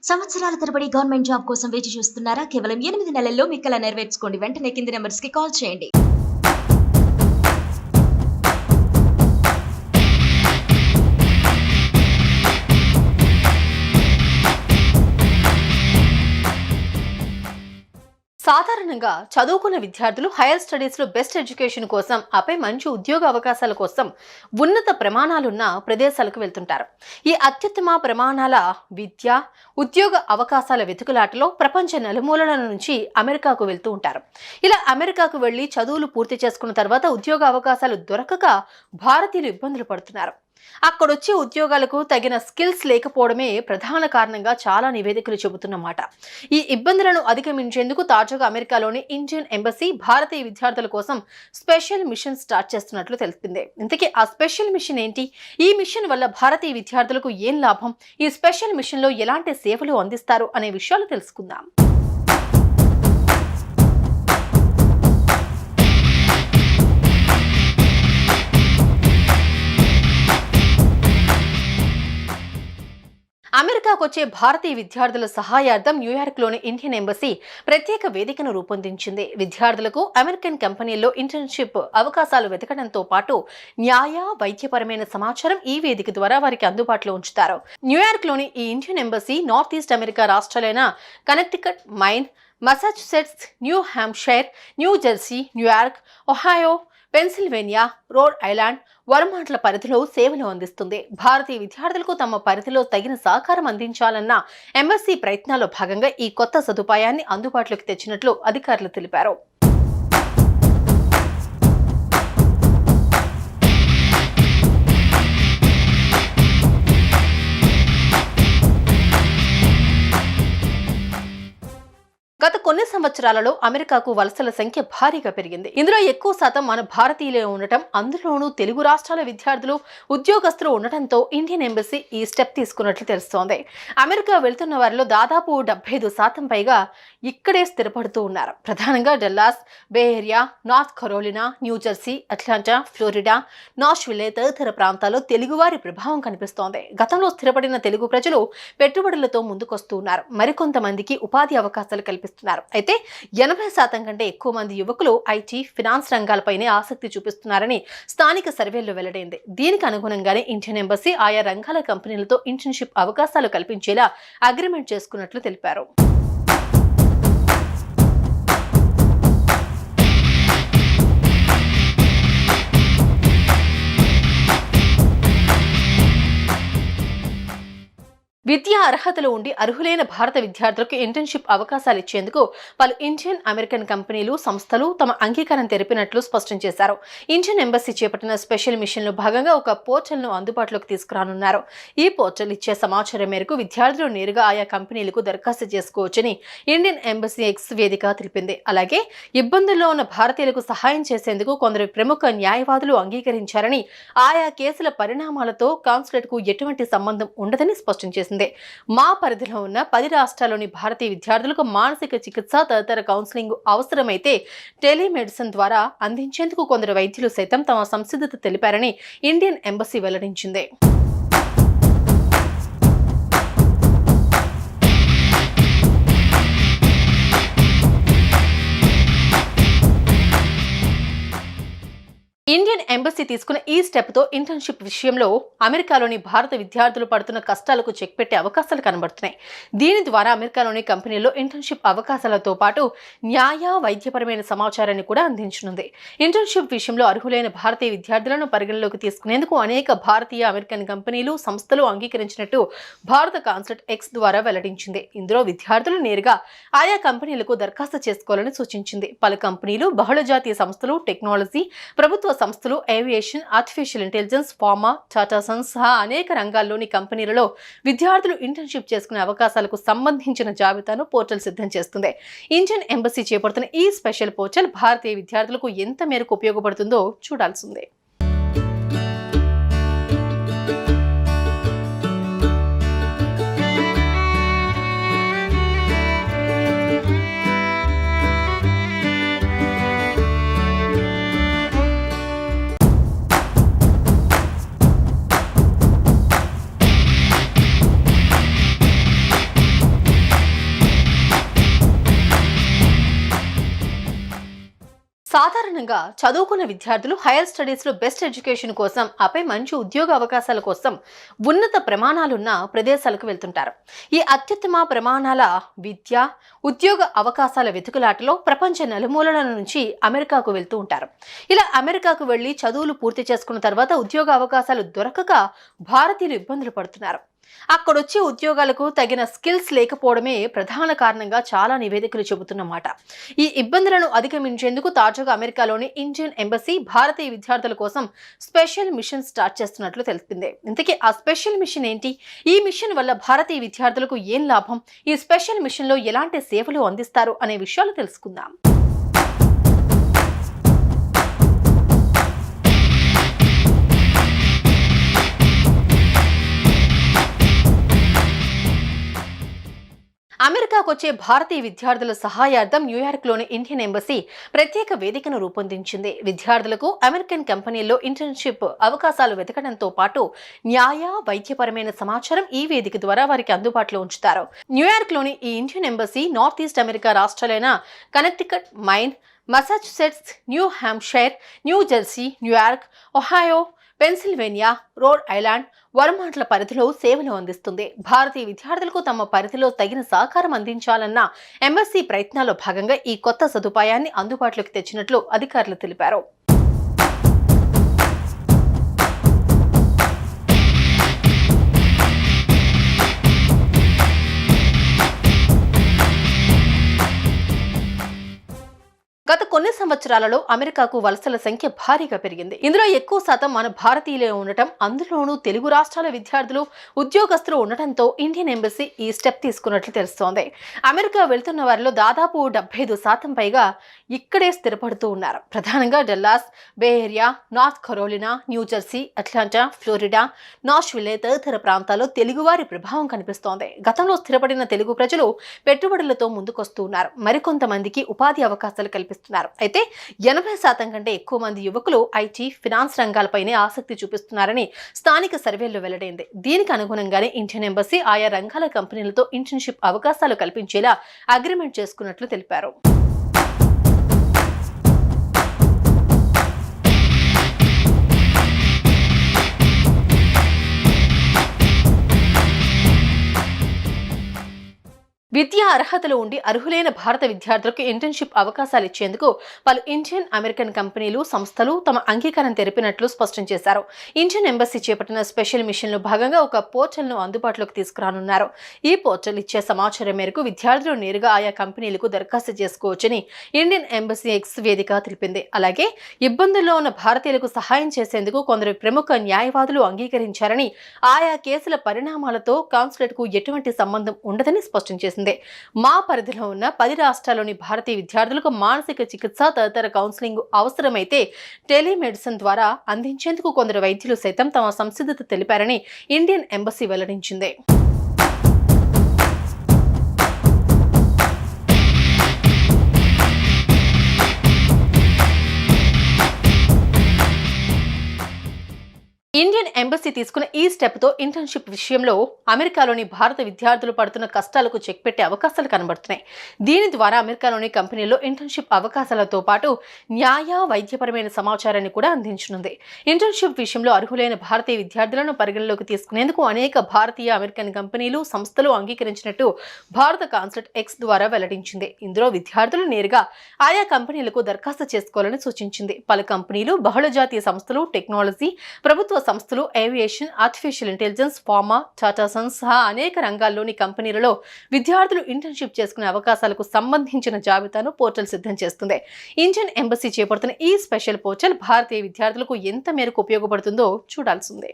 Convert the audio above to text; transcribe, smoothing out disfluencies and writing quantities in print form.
సంవత్సరాల తరబడి government job కోసం వేచి చూస్తున్నారా? కేవలం 8 నెలల్లో మీ కల నెరవేర్చుకోండి. వెంటనే కింది నంబర్స్‌కి కాల్ చేయండి. సాధారణంగా చదువుకున్న విద్యార్థులు హైయర్ స్టడీస్లో బెస్ట్ ఎడ్యుకేషన్ కోసం ఆపై మంచి ఉద్యోగ అవకాశాల కోసం ఉన్నత ప్రమాణాలున్న ప్రదేశాలకు వెళ్తుంటారు. ఈ అత్యుత్తమ ప్రమాణాల విద్య ఉద్యోగ అవకాశాల వెతుకులాటలో ప్రపంచ నలుమూలల నుంచి అమెరికాకు వెళ్తూ ఉంటారు. ఇలా అమెరికాకు వెళ్లి చదువులు పూర్తి చేసుకున్న తర్వాత ఉద్యోగ అవకాశాలు దొరకక భారతీయులు ఇబ్బందులు పడుతున్నారు. అక్కడొచ్చే ఉద్యోగాలకు తగిన స్కిల్స్ లేకపోవడమే ప్రధాన కారణంగా చాలా నివేదికలు చెబుతున్నమాట. ఈ ఇబ్బందులను అధిగమించేందుకు తాజాగా అమెరికాలోని ఇండియన్ ఎంబసీ భారతీయ విద్యార్థుల కోసం స్పెషల్ మిషన్ స్టార్ట్ చేస్తున్నట్లు తెలిపింది. ఇంతకీ ఆ స్పెషల్ మిషన్ ఏంటి? ఈ మిషన్ వల్ల భారతీయ విద్యార్థులకు ఏం లాభం? ఈ స్పెషల్ మిషన్ లో ఎలాంటి సేవలు అందిస్తారు అనే విషయాలు తెలుసుకుందాం. అమెరికాకు వచ్చే భారతీయ విద్యార్థుల సహాయార్థం న్యూయార్క్లోని ఇండియన్ ఎంబసీ ప్రత్యేక వేదికను రూపొందించింది. విద్యార్థులకు అమెరికన్ కంపెనీల్లో ఇంటర్న్షిప్ అవకాశాలు వెతకడంతో పాటు న్యాయ వైద్యపరమైన సమాచారం ఈ వేదిక ద్వారా వారికి అందుబాటులో ఉంచుతారు. న్యూయార్క్లోని ఈ Indian embassy north east America రాష్ట్రాలైన Connecticut, Maine, Massachusetts, New Hampshire, New Jersey, New York, Ohio, Pennsylvania, Rhode Island, వర్మాంట్ల పరిధిలో సేవలు అందిస్తుంది. భారతీయ విద్యార్థులకు తమ పరిధిలో తగిన సహకారం అందించాలన్న ఎంబసీ ప్రయత్నాల్లో భాగంగా ఈ కొత్త సదుపాయాన్ని అందుబాటులోకి తెచ్చినట్లు అధికారులు తెలిపారు. గత కొన్ని సంవత్సరాలలో అమెరికాకు వలసల సంఖ్య భారీగా పెరిగింది. ఇందులో ఎక్కువ శాతం మన భారతీయులే ఉండటం, అందులోనూ తెలుగు రాష్ట్రాల విద్యార్థులు, ఉద్యోగస్తులు ఉండటంతో ఇండియన్ ఎంబసీ ఈ స్టెప్ తీసుకున్నట్లు తెలుస్తోంది. అమెరికా వెళ్తున్న వారిలో దాదాపు 75% పైగా ఇక్కడే స్థిరపడుతూ ఉన్నారు. ప్రధానంగా Dallas, Bay Area, North Carolina, New Jersey, Atlanta, Florida, Nashville తదితర ప్రాంతాల్లో తెలుగువారి ప్రభావం కనిపిస్తోంది. గతంలో స్థిరపడిన తెలుగు ప్రజలు పెట్టుబడులతో ముందుకొస్తూ ఉన్నారు. మరికొంతమందికి ఉపాధి అవకాశాలు కల్పిస్తున్నారు. అయితే 80% కంటే ఎక్కువ మంది యువకులు ఐటీ, ఫినాన్స్ రంగాలపైనే ఆసక్తి చూపిస్తున్నారని స్థానిక సర్వేల్లో వెల్లడైంది. దీనికి అనుగుణంగానే ఇండియన్ ఎంబసీ ఆయా రంగాల కంపెనీలతో ఇంటర్న్షిప్ అవకాశాలు కల్పించేలా అగ్రిమెంట్ చేసుకున్నట్లు తెలిపారు. విద్యా అర్హతలు ఉండి అర్హులైన భారత విద్యార్థులకు ఇంటర్న్షిప్ అవకాశాలు ఇచ్చేందుకు పలు ఇండియన్ అమెరికన్ కంపెనీలు, సంస్థలు తమ అంగీకారం తెలిపినట్లు స్పష్టం చేశారు. ఇండియన్ ఎంబసీ చేపట్టిన స్పెషల్ మిషన్ లో భాగంగా ఒక పోర్టల్ ను అందుబాటులోకి తీసుకురానున్నారు. ఈ పోర్టల్ ఇచ్చే సమాచారం మేరకు విద్యార్థులు నేరుగా ఆయా కంపెనీలకు దరఖాస్తు చేసుకోవచ్చని ఇండియన్ ఎంబసీ ఎక్స్ వేదిక తెలిపింది. అలాగే ఇబ్బందుల్లో ఉన్న భారతీయులకు సహాయం చేసేందుకు కొందరు ప్రముఖ న్యాయవాదులు అంగీకరించారని, ఆయా కేసుల పరిణామాలతో కాన్సులేట్ కు ఎటువంటి సంబంధం ఉండదని స్పష్టం చేసింది. మా పరిధిలో ఉన్న 10 రాష్ట్రాల్లోని భారతీయ విద్యార్థులకు మానసిక చికిత్స తదితర కౌన్సిలింగ్ అవసరమైతే టెలిమెడిసిన్ ద్వారా అందించేందుకు కొందరు వైద్యులు సైతం తమ సంసిద్ధత తెలిపారని ఇండియన్ ఎంబసీ వెల్లడించింది. ఇండియన్ ఎంబసీ తీసుకున్న ఈ స్టెప్ తో ఇంటర్న్షిప్ విషయంలో అమెరికాలోని భారత విద్యార్థులు పడుతున్న కష్టాలకు చెక్ పెట్టే అవకాశాలు కనబడుతున్నాయి. దీని ద్వారా అమెరికాలోని కంపెనీల్లో ఇంటర్న్షిప్ అవకాశాలతో పాటు న్యాయ వైద్యపరమైన సమాచారాన్ని కూడా అందించనుంది. ఇంటర్న్షిప్ విషయంలో అర్హులైన భారతీయ విద్యార్థులను పరిగణలోకి తీసుకునేందుకు అనేక భారతీయ అమెరికన్ కంపెనీలు, సంస్థలు అంగీకరించినట్టు భారత కాన్సులేట్ ఎక్స్ ద్వారా వెల్లడించింది. ఇందులో విద్యార్థులు నేరుగా ఆయా కంపెనీలకు దరఖాస్తు చేసుకోవాలని సూచించింది. పలు కంపెనీలు, బహుళజాతీయ సంస్థలు, టెక్నాలజీ, ప్రభుత్వ సంస్థలు, aviation, artificial intelligence, pharma, Tata Sons సహా అనేక రంగాల్లోని కంపెనీలలో విద్యార్థులు ఇంటర్న్షిప్ చేసుకునే అవకాశాలకు సంబంధించిన జాబితాను పోర్టల్ సిద్ధం చేస్తుంది. ఇండియన్ ఎంబసీ చేపడుతున్న ఈ స్పెషల్ పోర్టల్ భారతీయ విద్యార్థులకు ఎంత మేరకు ఉపయోగపడుతుందో చూడాల్సిందే. సాధారణంగా చదువుకున్న విద్యార్థులు హైయర్ స్టడీస్లో బెస్ట్ ఎడ్యుకేషన్ కోసం ఆపై మంచి ఉద్యోగ అవకాశాల కోసం ఉన్నత ప్రమాణాలున్న ప్రదేశాలకు వెళ్తుంటారు. ఈ అత్యుత్తమ ప్రమాణాల విద్య ఉద్యోగ అవకాశాల వెతుకులాటలో ప్రపంచ నలుమూలల నుంచి అమెరికాకు వెళ్తూ ఉంటారు. ఇలా అమెరికాకు వెళ్లి చదువులు పూర్తి చేసుకున్న తర్వాత ఉద్యోగ అవకాశాలు దొరకక భారతీయులు ఇబ్బందులు పడుతున్నారు. అక్కడొచ్చే ఉద్యోగాలకు తగిన స్కిల్స్ లేకపోవడమే ప్రధాన కారణంగా చాలా నివేదికలు చెబుతున్నమాట. ఈ ఇబ్బందులను అధిగమించేందుకు తాజాగా అమెరికాలోని ఇండియన్ ఎంబసీ భారతీయ విద్యార్థుల కోసం స్పెషల్ మిషన్ స్టార్ట్ చేస్తున్నట్లు తెలిపింది. ఇంతకీ ఆ స్పెషల్ మిషన్ ఏంటి? ఈ మిషన్ వల్ల భారతీయ విద్యార్థులకు ఏం లాభం? ఈ స్పెషల్ మిషన్ లో ఎలాంటి సేవలు అందిస్తారు అనే విషయాలు తెలుసుకుందాం. అమెరికాకు వచ్చే భారతీయ విద్యార్థుల సహాయార్థం న్యూయార్క్లోని ఇండియన్ ఎంబసీ ప్రత్యేక వేదికను రూపొందించింది. విద్యార్థులకు అమెరికన్ కంపెనీల్లో ఇంటర్న్షిప్ అవకాశాలు వెతకడంతో పాటు న్యాయ వైద్యపరమైన సమాచారం ఈ వేదిక ద్వారా వారికి అందుబాటులో ఉంచుతారు. న్యూయార్క్లోని ఈ Indian embassy north east America రాష్ట్రాలైన Connecticut, Maine, Massachusetts, New Hampshire, New Jersey, New York, Ohio, Pennsylvania, Rhode Island, వర్మాంట్ల పరిధిలో సేవలు అందిస్తుంది. భారతీయ విద్యార్థులకు తమ పరిధిలో తగిన సహకారం అందించాలన్న ఎంబసీ ప్రయత్నాల్లో భాగంగా ఈ కొత్త సదుపాయాన్ని అందుబాటులోకి తెచ్చినట్లు అధికారులు తెలిపారు. గత కొన్ని సంవత్సరాలలో అమెరికాకు వలసల సంఖ్య భారీగా పెరిగింది. ఇందులో ఎక్కువ శాతం మన భారతీయులే ఉండటం, అందులోనూ తెలుగు రాష్ట్రాల విద్యార్థులు, ఉద్యోగస్తులు ఉండటంతో ఇండియన్ ఎంబసీ ఈ స్టెప్ తీసుకున్నట్లు తెలుస్తోంది. అమెరికా వెళ్తున్న వారిలో దాదాపు 75% పైగా ఇక్కడే స్థిరపడుతూ ఉన్నారు. ప్రధానంగా Dallas, Bay Area, North Carolina, New Jersey, Atlanta, Florida, Nashville తదితర ప్రాంతాల్లో తెలుగువారి ప్రభావం కనిపిస్తోంది. గతంలో స్థిరపడిన తెలుగు ప్రజలు పెట్టుబడులతో ముందుకొస్తూ ఉన్నారు. మరికొంతమందికి ఉపాధి అవకాశాలు కల్పిస్తున్నారు. అయితే 80% కంటే ఎక్కువ మంది యువకులు ఐటీ, ఫినాన్స్ రంగాలపైనే ఆసక్తి చూపిస్తున్నారని స్థానిక సర్వేల్లో వెల్లడైంది. దీనికి అనుగుణంగానే ఇండియన్ ఎంబసీ ఆయా రంగాల కంపెనీలతో ఇంటర్న్షిప్ అవకాశాలు కల్పించేలా అగ్రిమెంట్ చేసుకున్నట్లు తెలిపారు. విద్యా అర్హతలు ఉండి అర్హులైన భారత విద్యార్థులకు ఇంటర్న్షిప్ అవకాశాలు ఇచ్చేందుకు పలు ఇండియన్ అమెరికన్ కంపెనీలు, సంస్థలు తమ అంగీకారం తెలిపినట్లు స్పష్టం చేశారు. ఇండియన్ ఎంబసీ చేపట్టిన స్పెషల్ మిషన్లో భాగంగా ఒక పోర్టల్ను అందుబాటులోకి తీసుకురానున్నారు. ఈ పోర్టల్ ఇచ్చే సమాచారం మేరకు విద్యార్థులు నేరుగా ఆయా కంపెనీలకు దరఖాస్తు చేసుకోవచ్చని ఇండియన్ ఎంబసీ ఎక్స్ వేదిక తెలిపింది. అలాగే ఇబ్బందుల్లో ఉన్న భారతీయులకు సహాయం చేసేందుకు కొందరు ప్రముఖ న్యాయవాదులు అంగీకరించారని, ఆయా కేసుల పరిణామాలతో కాన్సులేట్కు ఎటువంటి సంబంధం ఉండదని స్పష్టం చేసింది. మా పరిధిలో ఉన్న 10 రాష్ట్రాల్లోని భారతీయ విద్యార్థులకు మానసిక చికిత్స తదితర కౌన్సిలింగ్ అవసరమైతే టెలిమెడిసిన్ ద్వారా అందించేందుకు కొందరు వైద్యులు సైతం తమ సంసిద్ధత తెలిపారని ఇండియన్ ఎంబసీ వెల్లడించింది. ఇండియన్ ఎంబసీ తీసుకున్న ఈ స్టెప్ తో ఇంటర్న్షిప్ విషయంలో అమెరికాలోని భారత విద్యార్థులు పడుతున్న కష్టాలకు చెక్ పెట్టే అవకాశాలు కనబడుతున్నాయి. దీని ద్వారా అమెరికాలోని కంపెనీల్లో ఇంటర్న్షిప్ అవకాశాలతో పాటు న్యాయ వైద్యపరమైన సమాచారాన్ని కూడా అందించనుంది. ఇంటర్న్షిప్ విషయంలో అర్హులైన భారతీయ విద్యార్థులను పరిగణలోకి తీసుకునేందుకు అనేక భారతీయ అమెరికన్ కంపెనీలు, సంస్థలు అంగీకరించినట్టు భారత కాన్సులేట్ ఎక్స్ ద్వారా వెల్లడించింది. ఇందులో విద్యార్థులు నేరుగా ఆయా కంపెనీలకు దరఖాస్తు చేసుకోవాలని సూచించింది. పలు కంపెనీలు, బహుళజాతీయ సంస్థలు, టెక్నాలజీ, ప్రభుత్వ సంస్థలు, aviation, artificial intelligence, pharma, Tata Sons సహా అనేక రంగాల్లోని కంపెనీలలో విద్యార్థులు ఇంటర్న్షిప్ చేసుకునే అవకాశాలకు సంబంధించిన జాబితాను పోర్టల్ సిద్ధం చేస్తుంది. ఇండియన్ ఎంబసీ చేపడుతున్న ఈ స్పెషల్ పోర్టల్ భారతీయ విద్యార్థులకు ఎంత మేరకు ఉపయోగపడుతుందో చూడాల్సిందే.